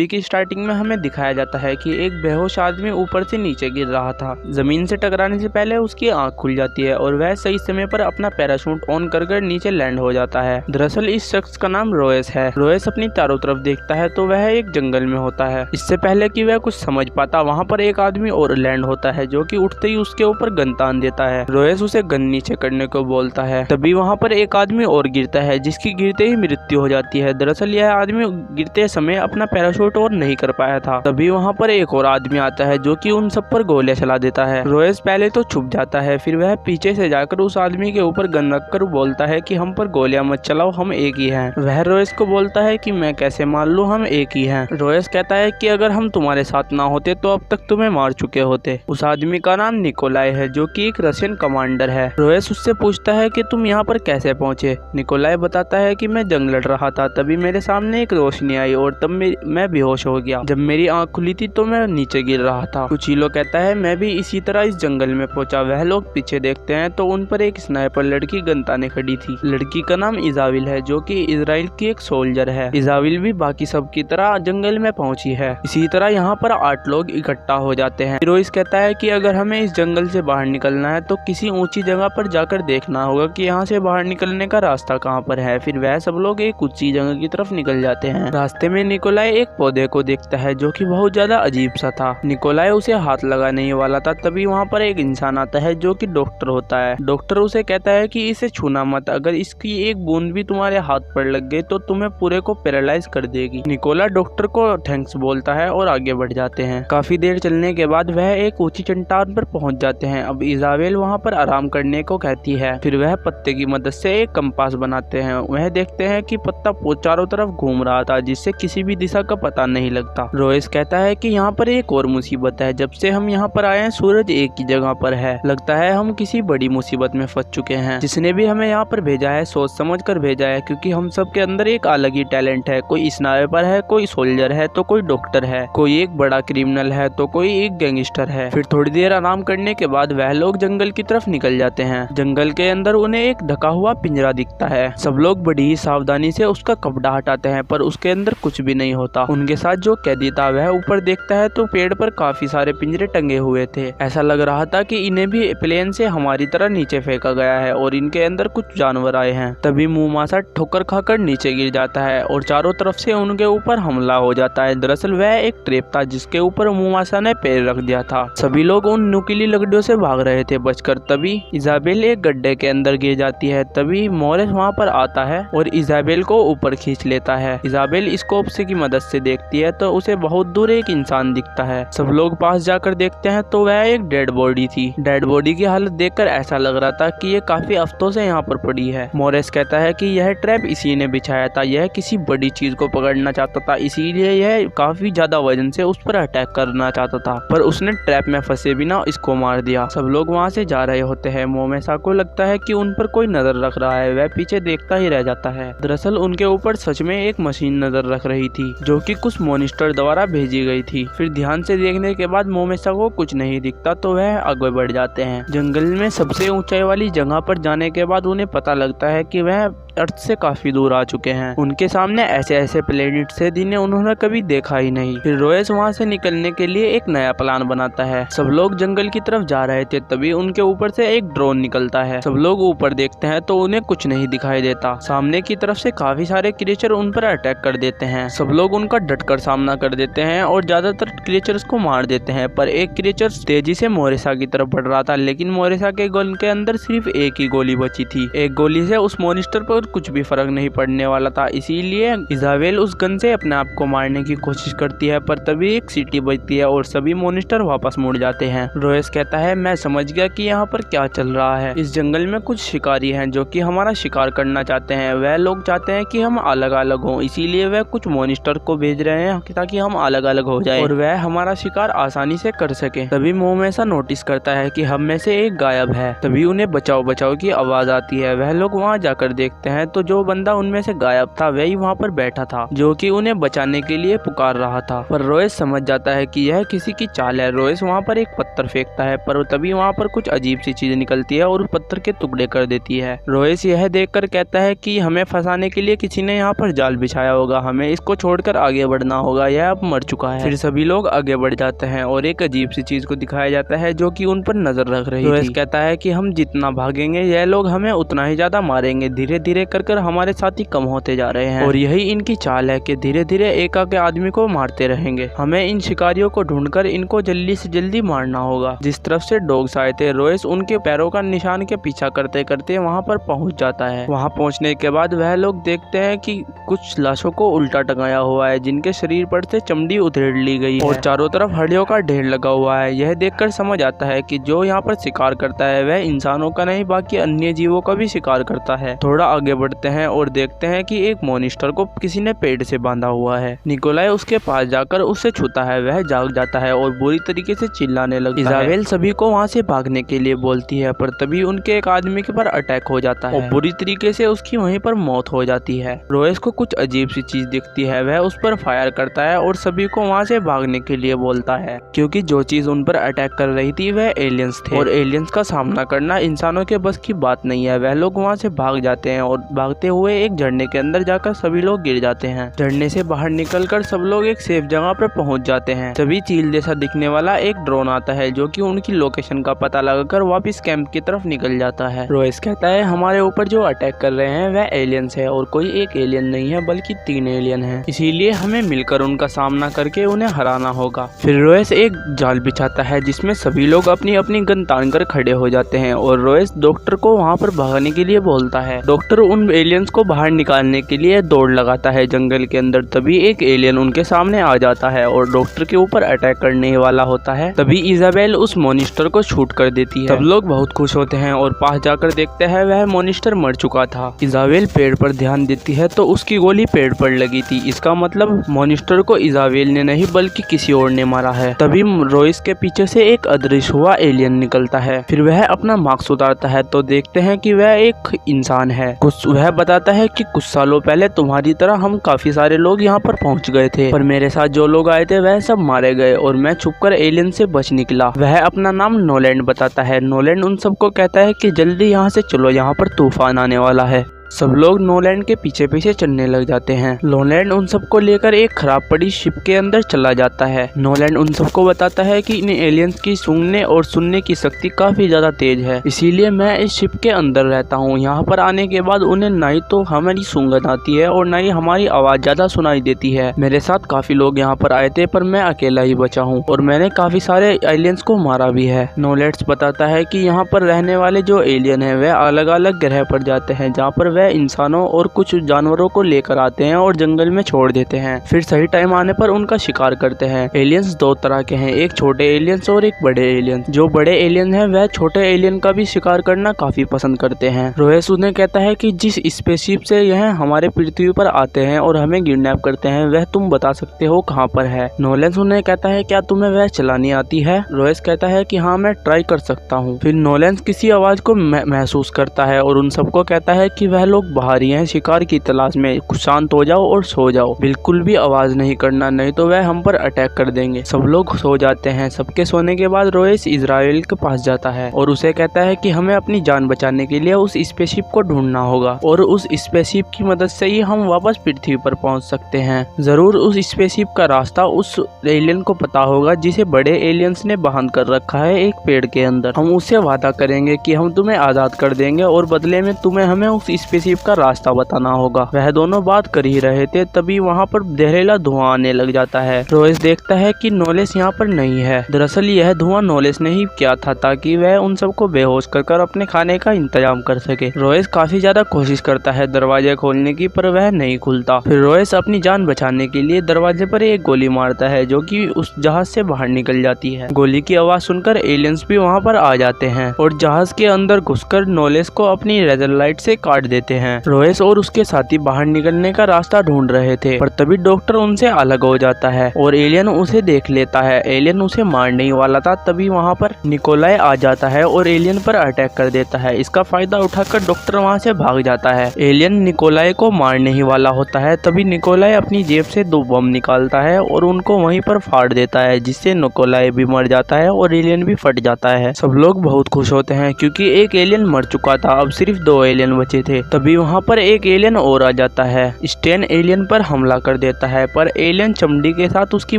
Movie की starting में हमें दिखाया जाता है कि एक बेहोश आदमी ऊपर से नीचे गिर रहा था। जमीन से टकराने से पहले उसकी आंख खुल जाती है और वह सही समय पर अपना पैराशूट ऑन कर नीचे लैंड हो जाता है। दरअसल इस शख्स का नाम रोएस है। रोएस अपनी चारों तरफ देखता है तो वह एक जंगल में होता है। इससे पहले कि वह कुछ समझ पाता, वहाँ पर एक आदमी और लैंड होता है जो कि उठते ही उसके ऊपर गन तान देता है। रोएस उसे गन नीचे करने को बोलता है। तभी वहाँ पर एक आदमी और गिरता है जिसकी गिरते ही मृत्यु हो जाती है। दरअसल यह आदमी गिरते समय अपना पैराशूट और नहीं कर पाया था। तभी वहाँ पर एक और आदमी आता है जो कि उन सब पर गोलियां चला देता है। रोएस पहले तो छुप जाता है, फिर वह पीछे से जाकर उस आदमी के ऊपर गन रखकर बोलता है कि हम पर गोलियां मत चलाओ, हम एक ही हैं। वह रोएस को बोलता है कि मैं कैसे मान लूं हम एक ही हैं। रोएस कहता है कि अगर हम तुम्हारे साथ ना होते तो अब तक तुम्हें मार चुके होते। उस आदमी का नाम निकोलाई है जो कि एक रशियन कमांडर है। रोएस उससे पूछता है कि तुम यहाँ पर कैसे पहुंचे। निकोलाई बताता है कि मैं जंग लड़ रहा था, तभी मेरे सामने एक रोशनी आई और तब मैं बेहोश हो गया। जब मेरी आंख खुली थी तो मैं नीचे गिर रहा था। कुचिलो कहता है मैं भी इसी तरह इस जंगल में पहुंचा। वह लोग पीछे देखते हैं तो उन पर एक स्नाइपर लड़की गन ताने खड़ी थी। लड़की का नाम इजाविल है जो कि इजराइल की एक सोल्जर है। इजाविल भी बाकी सब की तरह जंगल में पहुंची है। इसी तरह यहाँ पर 8 लोग इकट्ठा हो जाते हैं। रोएस कहता है कि अगर हमें इस जंगल से बाहर निकलना है तो किसी ऊंची जगह पर जाकर देखना होगा कि यहाँ से बाहर निकलने का रास्ता कहाँ पर है। फिर वह सब लोग एक ऊंची जगह की तरफ निकल जाते हैं। रास्ते में निकोलाई एक पौधे को देखता है जो कि बहुत ज्यादा अजीब सा था। निकोलाई उसे हाथ लगाने ही वाला था, तभी वहाँ पर एक इंसान आता है जो कि डॉक्टर होता है। डॉक्टर उसे कहता है कि इसे छूना मत, अगर इसकी एक बूंद भी तुम्हारे हाथ पर लग गई तो तुम्हें पूरे को पैरालाइज कर देगी। निकोला डॉक्टर को थैंक्स बोलता है और आगे बढ़ जाते हैं। काफी देर चलने के बाद वह एक ऊंची चट्टान पर पहुंच जाते हैं। अब इजाबेल वहां पर आराम करने को कहती है। फिर वह पत्ते की मदद से एक कंपास बनाते हैं। वह देखते हैं कि पत्ता चारों तरफ घूम रहा था जिससे किसी भी दिशा का पता नहीं लगता। रोएस कहता है कि यहाँ पर एक और मुसीबत है। जब से हम यहाँ पर आए हैं सूरज एक ही जगह पर है। लगता है हम किसी बड़ी मुसीबत में फंस चुके हैं। जिसने भी हमें यहाँ पर भेजा है सोच समझ कर भेजा है, क्योंकि हम सब के अंदर एक अलग ही टैलेंट है। कोई स्नाइपर है, कोई सोल्जर है, तो कोई डॉक्टर है, कोई एक बड़ा क्रिमिनल है, तो कोई एक गैंगस्टर है। फिर थोड़ी देर आराम करने के बाद वह लोग जंगल की तरफ निकल जाते हैं। जंगल के अंदर उन्हें एक ढका हुआ पिंजरा दिखता है। सब लोग बड़ी ही सावधानी से उसका कपड़ा हटाते हैं पर उसके अंदर कुछ भी नहीं होता। उनके साथ जो कैदी था वह ऊपर देखता है तो पेड़ पर काफी सारे पिंजरे टंगे हुए थे। ऐसा लग रहा था कि इन्हें भी प्लेन से हमारी तरह नीचे फेंका गया है और इनके अंदर कुछ जानवर आए हैं। तभी मुंहमासा ठोकर खाकर नीचे गिर जाता है और चारों तरफ से उनके ऊपर हमला हो जाता है। दरअसल वह एक ट्रैप था जिसके ऊपर मुंहमासा ने पैर रख दिया था। सभी लोग उन नुकीली लकड़ियों से भाग रहे थे बचकर। तभी इजाबेल एक गड्ढे के अंदर गिर जाती है। तभी मोरेस वहाँ पर आता है और इजाबेल को ऊपर खींच लेता है। इजाबेल स्कोप से की मदद से देखती है तो उसे बहुत दूर एक इंसान दिखता है। सब लोग पास जाकर देखते हैं तो वह एक डेड बॉडी थी। डेड बॉडी की हालत देखकर ऐसा लग रहा था कि ये काफी हफ्तों से यहाँ पर पड़ी है। मोरेस कहता है कि यह ट्रैप इसी ने बिछाया था। यह किसी बड़ी चीज को पकड़ना चाहता था, इसीलिए यह काफी ज्यादा वजन से उस पर अटैक करना चाहता था, पर उसने ट्रैप में फंसे बिना इसको मार दिया। सब लोग वहाँ से जा रहे होते हैं। मोमेसा को लगता है कि उन पर कोई नजर रख रहा है। वह पीछे देखता ही रह जाता है। दरअसल उनके ऊपर सच में एक मशीन नजर रख रही थी जो कि कुछ मॉनिस्टर द्वारा भेजी गई थी। फिर ध्यान से देखने के बाद मोमेसा को कुछ नहीं दिखता तो वह आगे बढ़ जाते हैं। जंगल में सबसे ऊंचाई वाली जगह पर जाने के बाद उन्हें पता लगता है कि वह अर्थ से काफी दूर आ चुके हैं। उनके सामने ऐसे ऐसे प्लेनेट से जिन्हें उन्होंने कभी देखा ही नहीं। फिर रोएस वहाँ से निकलने के लिए एक नया प्लान बनाता है। सब लोग जंगल की तरफ जा रहे थे तभी उनके ऊपर से एक ड्रोन निकलता है। सब लोग ऊपर देखते हैं तो उन्हें कुछ नहीं दिखाई देता। सामने की तरफ से काफी सारे क्रिएचर उन पर अटैक कर देते हैं। सब लोग उनका डटकर सामना कर देते हैं और ज्यादातर क्रिएचर्स को मार देते हैं, पर एक क्रिएचर तेजी से मोरेसा की तरफ बढ़ रहा था, लेकिन मोरेसा के गन के अंदर सिर्फ एक ही गोली बची थी। एक गोली से उस मॉनिस्टर पर कुछ भी फर्क नहीं पड़ने वाला था, इसीलिए इजाबेल उस गन से अपने आप को मारने की कोशिश करती है, पर तभी एक सीटी बजती है और सभी मॉनिस्टर वापस मुड़ जाते हैं। रोएस कहता है मैं समझ गया कि यहाँ पर क्या चल रहा है। इस जंगल में कुछ शिकारी हैं जो कि हमारा शिकार करना चाहते हैं। वह लोग चाहते हैं कि हम अलग अलग हों, इसीलिए वह कुछ मॉनिस्टर को भेज रहे हैं ताकि हम अलग अलग हो जाएं और वह हमारा शिकार आसानी से कर सके। तभी मोमेसा नोटिस करता है कि हम में से एक गायब है। तभी उन्हें बचाओ बचाओ की आवाज आती है। वह लोग वहाँ जाकर देखते हैं तो जो बंदा उनमें से गायब था वही वहाँ पर बैठा था, जो कि उन्हें बचाने के लिए पुकार रहा था। पर रोएस समझ जाता है कि यह किसी की चाल है। रोएस वहाँ पर एक पत्थर फेंकता है, पर तभी वहाँ पर कुछ अजीब सी चीज निकलती है और उस पत्थर के टुकड़े कर देती है। रोएस यह देखकर कहता है कि हमें फंसाने के लिए किसी ने यहाँ पर जाल बिछाया होगा, हमें इसको छोड़कर आगे बढ़ना होगा, यह अब मर चुका है। फिर सभी लोग आगे बढ़ जाते हैं और एक अजीब सी चीज को दिखाया जाता है जो कि उन पर नजर रख रही थी। रोएस कहता है कि हम जितना भागेंगे यह लोग हमें उतना ही ज्यादा मारेंगे, धीरे धीरे कर हमारे साथी कम होते जा रहे हैं और यही इनकी चाल है कि धीरे धीरे एक आगे आदमी को मारते रहेंगे। हमें इन शिकारियों को ढूंढकर इनको जल्दी से जल्दी मारना होगा। जिस तरफ से डॉग्स आए थे, रोएस उनके पैरों का निशान के पीछा करते करते वहाँ पर पहुँच जाता है। वहाँ पहुँचने के बाद वह लोग देखते हैं कि कुछ लाशों को उल्टा टंगाया हुआ है, जिनके शरीर पर से चमड़ी उधेड़ ली गई है और चारों तरफ हड्डियों का ढेर लगा हुआ है। यह देखकर समझ आता है कि जो यहाँ पर शिकार करता है वह इंसानों का नहीं बाकी अन्य जीवों का भी शिकार करता है। थोड़ा आगे बढ़ते हैं और देखते हैं कि एक मॉनिस्टर को किसी ने पेड़ से बांधा हुआ है। निकोलाई उसके पास जाकर उसे छूता है, वह जाग जाता है और बुरी तरीके से चिल्लाने लगता है। इजाबेल सभी को वहाँ से भागने के लिए बोलती है, पर तभी उनके एक आदमी के पर अटैक हो जाता है और बुरी तरीके से उसकी वहीं पर मौत हो जाती है। रोएस को कुछ अजीब सी चीज दिखती है, वह उस पर फायर करता है और सभी को वहाँ से भागने के लिए बोलता है, क्योंकि जो चीज उन पर अटैक कर रही थी वह एलियंस थे और एलियंस का सामना करना इंसानों के बस की बात नहीं है। वह लोग वहाँ से भाग जाते हैं और भागते हुए एक झरने के अंदर जाकर सभी लोग गिर जाते हैं। झरने से बाहर निकलकर सब लोग एक सेफ जगह पर पहुंच जाते हैं। तभी चील जैसा दिखने वाला एक ड्रोन आता है जो कि उनकी लोकेशन का पता लगाकर वापस कैंप की तरफ निकल जाता है। रोएस कहता है हमारे ऊपर जो अटैक कर रहे हैं वह एलियंस है और कोई एक एलियन नहीं है बल्कि 3 एलियन है, इसीलिए हमें मिलकर उनका सामना करके उन्हें हराना होगा। फिर रोएस एक जाल बिछाता है जिसमें सभी लोग अपनी अपनी गन तान कर खड़े हो जाते हैं और रोएस डॉक्टर को वहाँ पर भागने के लिए बोलता है। डॉक्टर उन एलियंस को बाहर निकालने के लिए दौड़ लगाता है जंगल के अंदर। तभी एक एलियन उनके सामने आ जाता है और डॉक्टर के ऊपर अटैक करने वाला होता है। तभी इजाबेल उस मॉनिस्टर को शूट कर देती है। सब लोग बहुत खुश होते हैं और पास जाकर देखते हैं वह मॉनिस्टर मर चुका था। इजाबेल पेड़ पर ध्यान देती है तो उसकी गोली पेड़ पर लगी थी, इसका मतलब मॉनिस्टर को इजाबेल ने नहीं बल्कि किसी और ने मारा है। तभी रोएस के पीछे से एक अदृश्य हुआ एलियन निकलता है। फिर वह अपना मास्क उतारता है तो देखते हैं कि वह एक इंसान है। वह बताता है कि कुछ सालों पहले तुम्हारी तरह हम काफी सारे लोग यहाँ पर पहुँच गए थे, पर मेरे साथ जो लोग आए थे वह सब मारे गए और मैं छुपकर एलियन से बच निकला। वह अपना नाम नोलैंड बताता है। नोलैंड उन सबको कहता है कि जल्दी यहाँ से चलो, यहाँ पर तूफान आने वाला है। सब लोग नोलैंड के पीछे पीछे चलने लग जाते हैं। नोलैंड उन सबको लेकर एक खराब पड़ी शिप के अंदर चला जाता है। नोलैंड उन सबको बताता है कि इन एलियंस की सूंघने और सुनने की शक्ति काफी ज्यादा तेज है, इसीलिए मैं इस शिप के अंदर रहता हूँ। यहाँ पर आने के बाद उन्हें ना ही तो हमारी सूंघन आती है और ना ही हमारी आवाज ज्यादा सुनाई देती है। मेरे साथ काफी लोग यहाँ पर आए थे पर मैं अकेला ही बचा हूँ और मैंने काफी सारे एलियंस को मारा भी है। नोलैंड बताता है कि यहाँ पर रहने वाले जो एलियन है वह अलग अलग ग्रह पर जाते हैं, जहाँ पर इंसानों और कुछ जानवरों को लेकर आते हैं और जंगल में छोड़ देते हैं। फिर सही टाइम आने पर उनका शिकार करते हैं। एलियंस 2 तरह के हैं, एक छोटे एलियंस और एक बड़े एलियंस। जो बड़े एलियन है वह छोटे एलियन का भी शिकार करना काफी पसंद करते हैं। रोएस उन्हें कहता है कि जिस स्पेसशिप से यह हमारे पृथ्वी पर आते हैं और हमें किडनैप करते हैं वह तुम बता सकते हो कहाँ पर है। नोलेंस उन्हें कहता है क्या तुम्हें वह चलानी आती है। रोएस कहता है कि हाँ मैं ट्राई कर सकता हूँ। फिर नोलेंस किसी आवाज को महसूस करता है और उन सबको कहता है कि वह लोग बाहर ही हैं शिकार की तलाश में, कुछ शांत हो जाओ और सो जाओ, बिल्कुल भी आवाज नहीं करना नहीं तो वह हम पर अटैक कर देंगे। सब लोग सो जाते हैं। सबके सोने के बाद रोएस इजराइल के पास जाता है और उसे कहता है कि हमें अपनी जान बचाने के लिए उस स्पेसशिप को ढूंढना होगा और उस स्पेसशिप की मदद से ही हम वापस पृथ्वी पर पहुंच सकते हैं। जरूर उस स्पेसशिप का रास्ता उस एलियन को पता होगा जिसे बड़े एलियंस ने बांध कर रखा है एक पेड़ के अंदर। हम उससे वादा करेंगे कि हम तुम्हें आजाद कर देंगे और बदले में तुम्हें हमें उस स्पेसशिप का रास्ता बताना होगा। वह दोनों बात कर ही रहे थे तभी वहाँ पर जहरीला धुआं आने लग जाता है। रोएस देखता है कि नोलेस यहाँ पर नहीं है। दरअसल यह धुआं नोलेस ने ही किया था ताकि वह उन सबको बेहोश कर अपने खाने का इंतजाम कर सके। रोएस काफी ज्यादा कोशिश करता है दरवाजे खोलने की पर वह नहीं खुलता। फिर रोएस अपनी जान बचाने के लिए दरवाजे पर एक गोली मारता है जो कि उस जहाज से बाहर निकल जाती है। गोली की आवाज सुनकर एलियंस भी वहाँ पर आ जाते हैं और जहाज के अंदर घुसकर नोलेस को अपनी लेजर लाइट से काट देते देते हैं। रोएस और उसके साथी बाहर निकलने का रास्ता ढूंढ रहे थे, पर तभी डॉक्टर उनसे अलग हो जाता है और एलियन उसे देख लेता है। एलियन उसे मारने ही वाला था, तभी वहाँ पर निकोलाई आ जाता है और एलियन पर अटैक कर देता है। इसका फायदा उठाकर डॉक्टर वहाँ से भाग जाता है। एलियन निकोलाई को मारने ही वाला होता है, तभी निकोलाई अपनी जेब से 2 बम निकालता है और उनको वहीं पर फाड़ देता है, जिससे निकोलाई भी मर जाता है और एलियन भी फट जाता है। सब लोग बहुत खुश होते हैं क्योंकि एक एलियन मर चुका था, अब सिर्फ 2 एलियन बचे थे। तभी वहाँ पर एक एलियन और आ जाता है। स्टेन एलियन पर हमला कर देता है, पर एलियन चमड़ी के साथ उसकी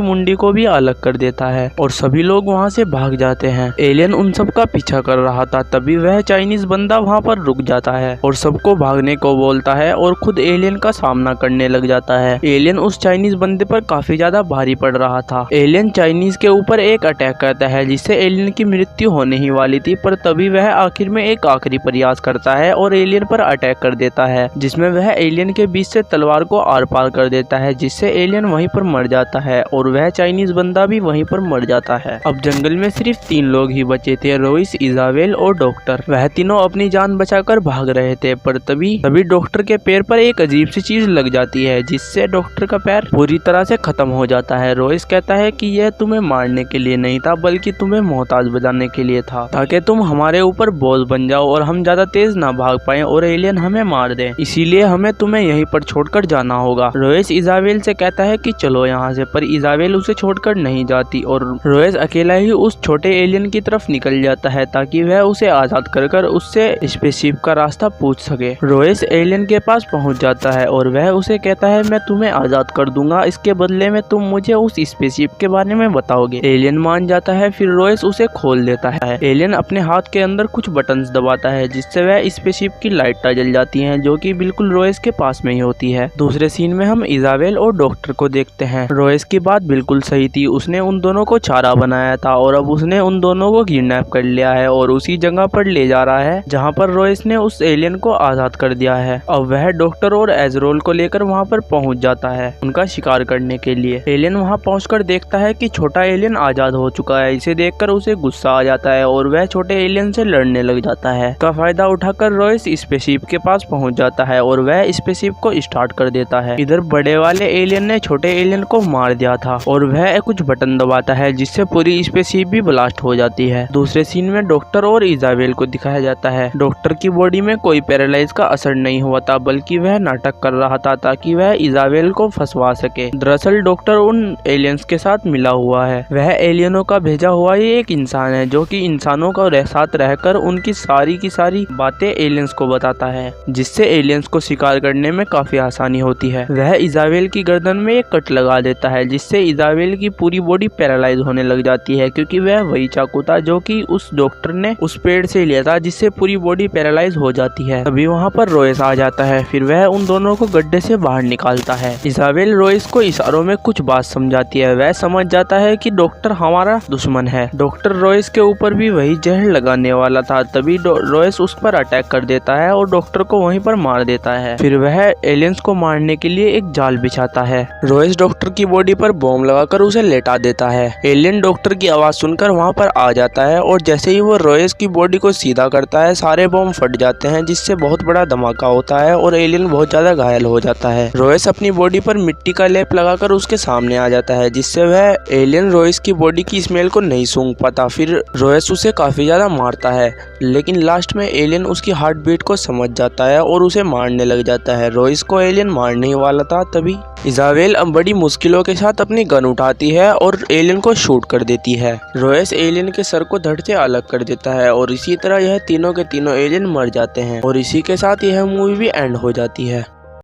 मुंडी को भी अलग कर देता है और सभी लोग वहाँ से भाग जाते हैं। एलियन उन सब का पीछा कर रहा था, तभी वह चाइनीज बंदा वहाँ पर रुक जाता है और सबको भागने को बोलता है और खुद एलियन का सामना करने लग जाता है। एलियन उस चाइनीज बंदे पर काफी ज्यादा भारी पड़ रहा था। एलियन चाइनीज के ऊपर एक अटैक करता है, जिससे एलियन की मृत्यु होने ही वाली थी, पर तभी वह आखिर में एक आखिरी प्रयास करता है और एलियन पर अटैक कर देता है, जिसमें वह एलियन के बीच से तलवार को आर पार कर देता है, जिससे एलियन वहीं पर मर जाता है और वह चाइनीज बंदा भी वहीं पर मर जाता है। अब जंगल में सिर्फ 3 लोग ही बचे थे, रोइस, इजाबेल और डॉक्टर। वह तीनों अपनी जान बचाकर भाग रहे थे, पर तभी डॉक्टर के पैर पर एक अजीब सी चीज लग जाती है, जिससे डॉक्टर का पैर पूरी तरह से खत्म हो जाता है। रोइस कहता है कि यह तुम्हें मारने के लिए नहीं था, बल्कि तुम्हें मोहताज बनाने के लिए था, ताकि तुम हमारे ऊपर बोझ बन जाओ और हम ज्यादा तेज ना भाग पाए और एलियन हमें मार दे। इसीलिए हमें तुम्हें यहीं पर छोड़कर जाना होगा। रोइस इजाबेल से कहता है कि चलो यहाँ से, पर इजाबेल उसे छोड़कर नहीं जाती और रोइस अकेला ही उस छोटे एलियन की तरफ निकल जाता है, ताकि वह उसे आजाद कर उससे स्पेसशिप का रास्ता पूछ सके। रोइस एलियन के पास पहुंच जाता है और वह उसे कहता है मैं तुम्हें आजाद कर दूंगा, इसके बदले में तुम मुझे उस स्पेसशिप के बारे में बताओगे। एलियन मान जाता है, फिर रोइस उसे खोल देता है। एलियन अपने हाथ के अंदर कुछ बटन्स दबाता है, जिससे वह स्पेसशिप की लाइट जल जाती हैं, जो कि बिल्कुल रोइस के पास में ही होती है। दूसरे सीन में हम इजाबेल और डॉक्टर को देखते हैं। रोइस की बात बिल्कुल सही थी, उसने उन दोनों को चारा बनाया था और अब उसने उन दोनों को किडनैप कर लिया है और उसी जगह पर ले जा रहा है जहाँ पर रोइस ने उस एलियन को आजाद कर दिया है। अब वह डॉक्टर और एजरोल को लेकर वहाँ पर पहुँच जाता है उनका शिकार करने के लिए। एलियन वहाँ पहुँचकर देखता है कि छोटा एलियन आजाद हो चुका है। इसे देखकर उसे गुस्सा आ जाता है और वह छोटे एलियन से लड़ने लग जाता है। इसका फायदा उठाकर रोइस स्पेसशिप के पास पहुँच जाता है और वह स्पेसशिप को स्टार्ट कर देता है। इधर बड़े वाले एलियन ने छोटे एलियन को मार दिया था और वह कुछ बटन दबाता है, जिससे पूरी स्पेसशिप भी ब्लास्ट हो जाती है। दूसरे सीन में डॉक्टर और इजाबेल को दिखाया जाता है। डॉक्टर की बॉडी में कोई पैरालाइज का असर नहीं हुआ था, बल्कि वह नाटक कर रहा था ताकि वह इजाबेल को फंसवा सके। दरअसल डॉक्टर उन एलियंस के साथ मिला हुआ है। वह एलियनों का भेजा हुआ ही एक इंसान है, जो कि इंसानों का साथ रहकर उनकी सारी की सारी बातें एलियंस को बताता है, जिससे एलियंस को शिकार करने में काफी आसानी होती है। वह इजाबेल की गर्दन में एक कट लगा देता है, जिससे इजाबेल की पूरी बॉडी पैरालाइज होने लग जाती है, क्योंकि वह वही चाकू था जो कि उस डॉक्टर ने उस पेड़ से लिया था, जिससे पूरी बॉडी पैरालाइज हो जाती है। तभी वहाँ पर रोइस आ जाता है, फिर वह उन दोनों को गड्ढे से बाहर निकालता है। इजाबेल रोइस को इशारों में कुछ बात समझाती है। वह समझ जाता है कि डॉक्टर हमारा दुश्मन है। डॉक्टर रोइस के ऊपर भी वही जहर लगाने वाला था, तभी रोइस उस पर अटैक कर देता है और डॉक्टर को वहीं पर मार देता है। फिर वह एलियंस को मारने के लिए एक जाल बिछाता है। रोइस डॉक्टर की बॉडी पर बॉम्ब लगाकर उसे लेटा देता है। एलियन डॉक्टर की आवाज सुनकर वहाँ पर आ जाता है और जैसे ही वो रोइस की बॉडी को सीधा करता है, सारे बॉम्ब फट जाते हैं, जिससे बहुत बड़ा धमाका होता है और एलियन बहुत ज्यादा घायल हो जाता है। रोइस अपनी बॉडी पर मिट्टी का लेप लगाकर उसके सामने आ जाता है, जिससे वह एलियन रोइस की बॉडी की स्मेल को नहीं सूंघ पाता। फिर रोइस उसे काफी ज्यादा मारता है, लेकिन लास्ट में एलियन उसकी हार्ट बीट को समझ जाता है और उसे मारने लग जाता है। रोइस को एलियन मारने ही वाला था, तभी इजाबेल अब बड़ी मुश्किलों के साथ अपनी गन उठाती है और एलियन को शूट कर देती है। रोइस एलियन के सर को धड़ से अलग कर देता है और इसी तरह यह तीनों के तीनों एलियन मर जाते हैं और इसी के साथ यह मूवी भी एंड हो जाती है।